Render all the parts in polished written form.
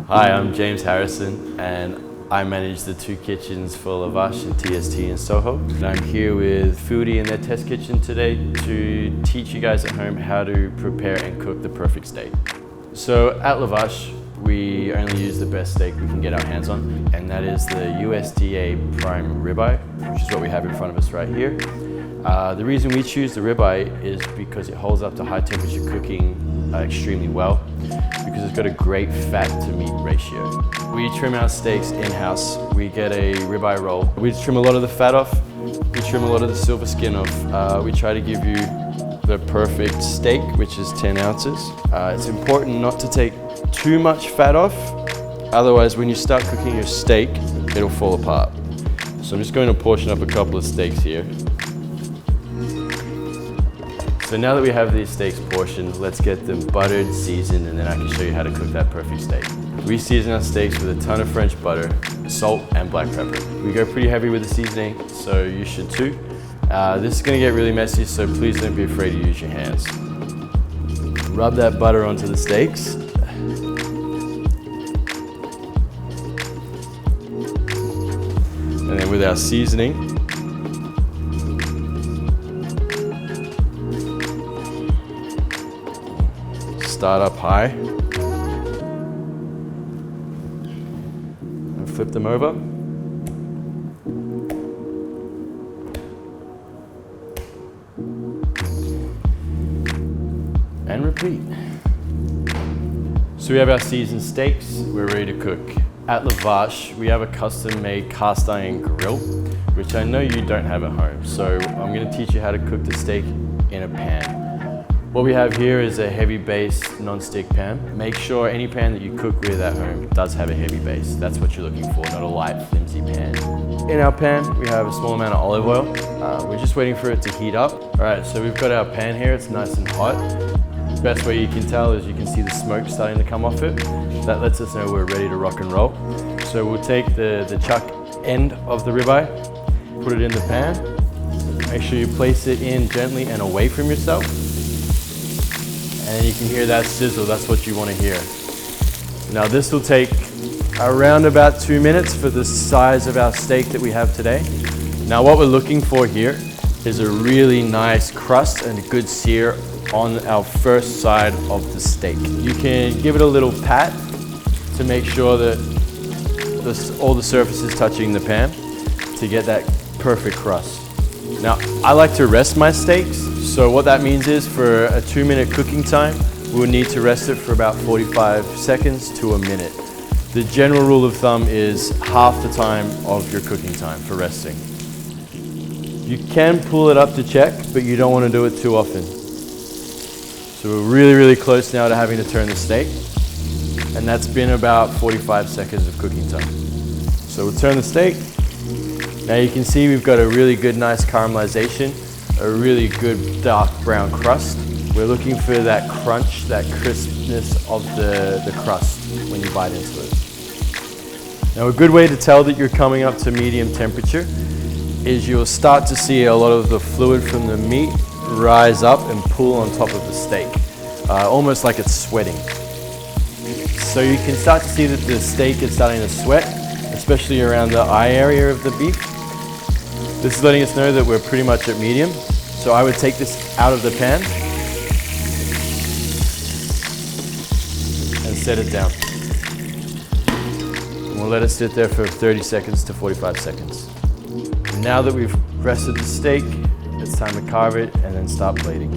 Hi, I'm James Harrison and I manage the two kitchens for Vache and TST in Soho. And I'm here with Foodie in their test kitchen today to teach you guys at home how to prepare and cook the perfect steak. So at Vache, we only use the best steak we can get our hands on, and that is the USDA prime ribeye, which is what we have in front of us right here. The reason we choose the ribeye is because it holds up to high temperature cooking extremely well, because it's got a great fat to meat ratio. We trim our steaks in-house. We get a ribeye roll. We trim a lot of the fat off. We trim a lot of the silver skin off. We try to give you the perfect steak, which is 10 ounces. It's important not to take too much fat off, otherwise when you start cooking your steak, it'll fall apart. So I'm just going to portion up a couple of steaks here. So now that we have these steaks portioned, let's get them buttered, seasoned, and then I can show you how to cook that perfect steak. We season our steaks with a ton of French butter, salt, and black pepper. We go pretty heavy with the seasoning, so you should too. This is gonna get really messy, so please don't be afraid to use your hands. Rub that butter onto the steaks. And then with our seasoning, start up high and flip them over. And repeat. So we have our seasoned steaks, we're ready to cook. At Vache, we have a custom-made cast iron grill, which I know you don't have at home. So I'm gonna teach you how to cook the steak in a pan. What we have here is a heavy base non-stick pan. Make sure any pan that you cook with at home does have a heavy base. That's what you're looking for, not a light, flimsy pan. In our pan, we have a small amount of olive oil. We're just waiting for it to heat up. All right, so we've got our pan here, it's nice and hot. The best way you can tell is you can see the smoke starting to come off it. That lets us know we're ready to rock and roll. So we'll take the chuck end of the ribeye, put it in the pan. Make sure you place it in gently and away from yourself. And you can hear that sizzle, that's what you want to hear. Now this will take around about 2 minutes for the size of our steak that we have today. Now what we're looking for here is a really nice crust and a good sear on our first side of the steak. You can give it a little pat to make sure that all the surface is touching the pan to get that perfect crust. Now, I like to rest my steaks, so what that means is for a 2-minute cooking time, we'll need to rest it for about 45 seconds to a minute. The general rule of thumb is half the time of your cooking time for resting. You can pull it up to check, but you don't want to do it too often. So we're really, really close now to having to turn the steak, and that's been about 45 seconds of cooking time. So we'll turn the steak. Now you can see we've got a really good, nice caramelization, a really good dark brown crust. We're looking for that crunch, that crispness of the crust when you bite into it. Now a good way to tell that you're coming up to medium temperature is you'll start to see a lot of the fluid from the meat rise up and pool on top of the steak, almost like it's sweating. So you can start to see that the steak is starting to sweat, especially around the eye area of the beef. This is letting us know that we're pretty much at medium. So I would take this out of the pan and set it down. And we'll let it sit there for 30 seconds to 45 seconds. Now that we've rested the steak, it's time to carve it and then start plating.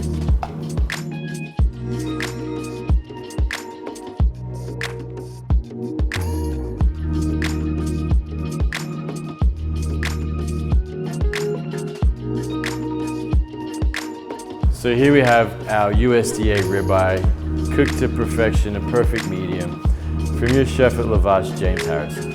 So here we have our USDA ribeye, cooked to perfection, a perfect medium, from your chef at Vache, James Harrison.